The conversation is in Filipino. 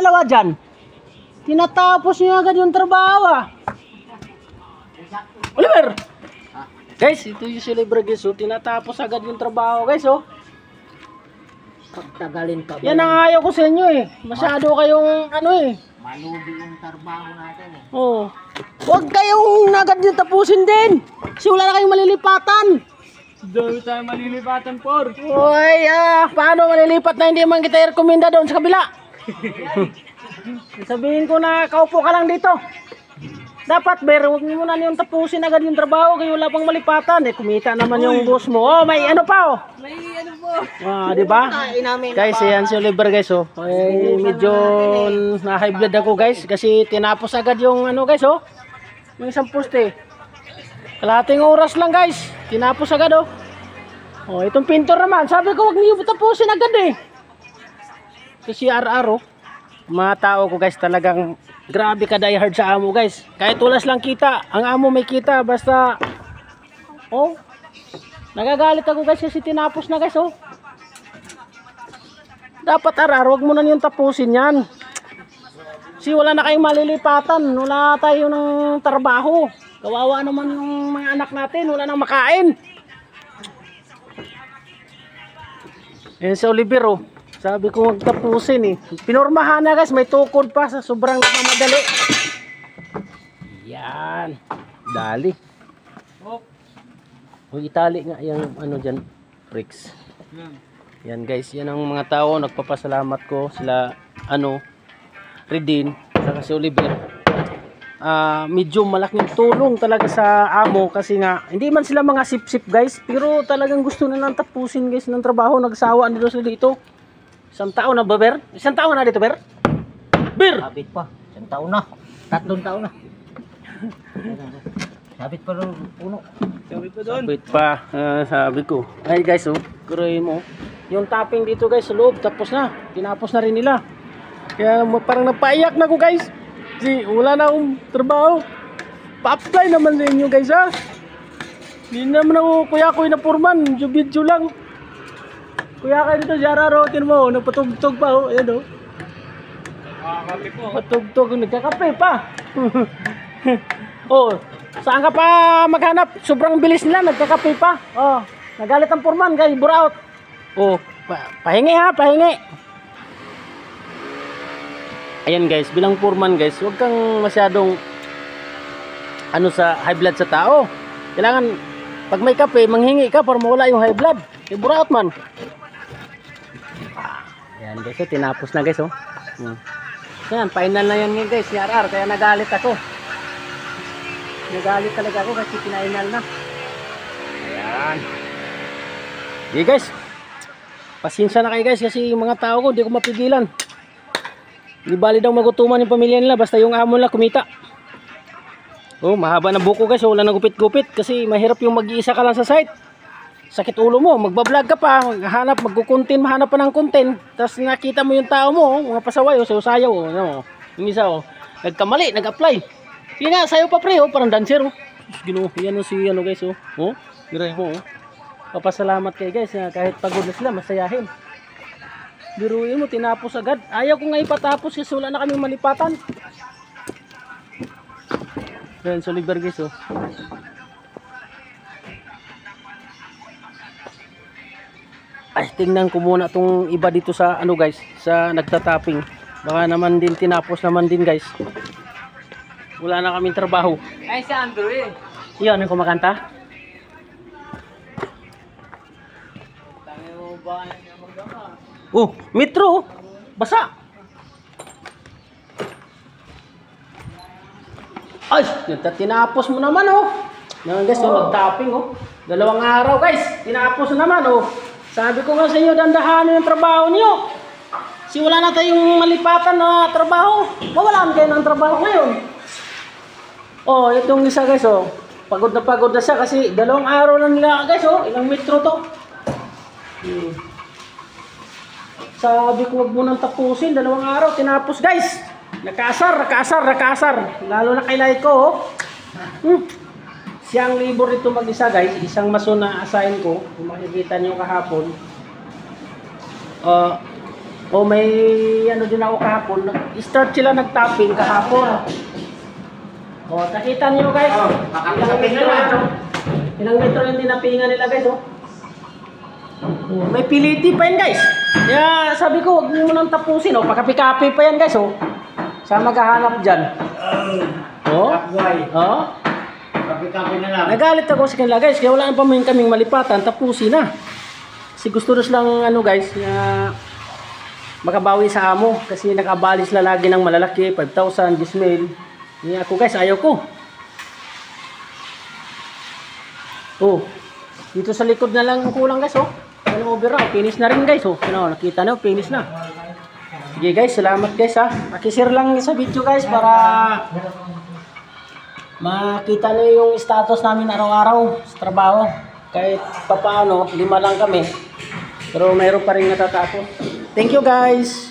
dalawa dyan? Tinatapos niya agad yung trabaho ah. Oliver! Guys, ito yung si Oliver guys oh. Tinatapos agad yung trabaho guys oh. Pagtagalin pa ba? Yan ang ayaw ko sa inyo eh. Masyado kayong ano eh. Malubi yung trabaho natin eh. Oh. Huwag kayong agad yung tapusin din. Kasi wala na kayong malilipatan. Dami tayo malilipatan por. Uy, paano malilipat na hindi man kita i-recommenda doon sa kabila? Sabihin ko na kaupo ka lang dito. Dapat, Ber, huwag mo na yung tapusin agad yung trabaho kaya wala pang malipatan. Eh, kumita naman yung boss mo. Oh, may ano pa oh. May ano po. Di ba? Guys, yan si Oliver guys oh. Ay, medyo na-high blood ako guys kasi tinapos agad yung ano guys oh. Yung isang poste. Kalahating oras lang guys. Tinapos agad oh. Oh, itong pintor naman. Sabi ko wag niyo tapusin agad eh. Kasi araw-araw mga tao ko guys talagang grabe ka die hard sa amo guys. Kahit tulas lang kita, ang amo may kita basta oh. Nagagalit ako guys kasi tinapos na guys oh. Dapat araw, wag mo na yung tapusin yan. Kasi wala na kayong malilipatan, wala tayo ng trabaho. Kawawa naman yung mga anak natin, wala nang makain. Yan si Oliver oh. Sabi ko wag tapusin eh. Pinormahan na guys, may tukod pa sa sobrang nakamadali. Yan. Dali. Huwag itali nga yung ano dyan, bricks. Yan guys, yan ang mga tao nagpapasalamat ko sila ano, Redin, saka si Oliver. Medyo malaking tulong talaga sa amo kasi nga hindi man sila mga sip-sip guys, pero talagang gusto nilang tapusin guys ng trabaho, nagsawa nila sila dito. Isang taon na ba, Ber? Isang taon na dito, Ber? Ber! Sabit pa. Isang taon na. 3 taon na. Sabit pa rin puno. Sabit pa doon. Sabit pa, sabi ko. Ay guys, oh, kuroy mo. Yung topping dito guys sa loob, tapos na. Tinapos na rin nila. Kaya parang napaiyak na ko guys. Kasi wala na akong trabaho. Pa-apply naman sa inyo guys ha. Hindi naman ako kuya ko na purman. Video lang. Kuya ka dito, Jara Rotin mo. Nagpatugtog pa oh. Ayan oh. Nakakape po. Patugtog, nagkakape pa. Oh, saan ka pa maghanap? Sobrang bilis nila, nagkakape pa. Oh, nagalit ang purman kay Buraot. Oh, pahingi ha, pahingi. Ayan guys, bilang purman guys, huwag kang masyadong ano sa high blood sa tao. Kailangan pag may kape, manghingi ka para mawala yung high blood. Kay Buraot man. Ayan guys, oh, tinapos na guys oh. Yan, final na yan guys, si RR, kaya nagalit ako. Nagalit talaga ako kasi pinainal na. Ayan. Okay guys, pasensya na kayo guys kasi yung mga tao ko hindi ko mapigilan. Hindi bali daw magutuman yung pamilya nila basta yung amo nila kumita. Oh, mahaba na buko guys, wala na gupit-gupit kasi mahirap yung mag-iisa ka lang sa site. Sakit ulo mo, magbablog ka pa, maghanap, magkukuntin, mahanap pa ng content, tapos nakita mo yung tao mo, mga pasaway, sayaw, ano, yung isa, nagkamali, nag-apply. Yun nga, sayo pa pre, parang dancer, Gino, yan si, ano guys, giray mo, papasalamat kayo guys, kahit pagod na sila, masayahin. Biruin mo, tinapos agad, ayaw ko nga ipatapos kasi wala na kami malipatan. Yan, so Oliver guys, Ay, tingnan ko muna tong iba dito sa ano guys, sa nagtatapping. Baka naman din tinapos naman din guys. Wala na kaming trabaho. Ay, si Andrew eh. Iyon, yung kumakanta. Tangi mo ba niya magdama? Oh, metro. Basa. Ay, tinapos mo naman Yan guys, nagtapping 2 araw guys. Tinapos naman Sabi ko nga sa inyo, dandahanin yung trabaho niyo. Kasi wala na tayong malipatan na trabaho. Mawalaan kayo ng trabaho ngayon. Oh, itong isa guys, pagod na siya kasi 2 araw na nila guys, ilang metro to. Sabi ko wag mo nang tapusin, 2 araw, tinapos guys. Nakasar. Lalo na kay Laiko, Siyang labor dito mag-isa guys, isang mason na assign ko, kung makikita nyo kahapon. O may ano din ako kahapon. Start sila nag-tapping kahapon. O, nakita niyo guys. Ilang metro yung tinapingan nila guys. Oh. May piliti pa yan guys. Kaya sabi ko, huwag niyo nang tapusin. Oh. Pakapi-kapi pa yan guys. Oh. Saan maghahanap dyan? Oh. Oh. Kapi-kapi na lang. Nagalit ako sa kanila guys. Kaya wala pa kaming malipatan. Tapusin na. Kasi gusto na silang ano guys. Makabawi sa amo. Kasi nakabalis na lagi ng malalaki. 5,000, 10,000. Hindi ako guys. Ayaw ko. Oh. Dito sa likod na lang kulang guys. Oh. Ano over na. Finish na rin guys. Oh. Ano, nakita nyo. Finish na. Sige guys. Salamat guys ha. Pakishare lang sa video guys. Para makita nyo yung status namin araw-araw sa trabaho. Kahit papaano, 5 lang kami. Pero mayroon pa rin natatapos. Thank you guys.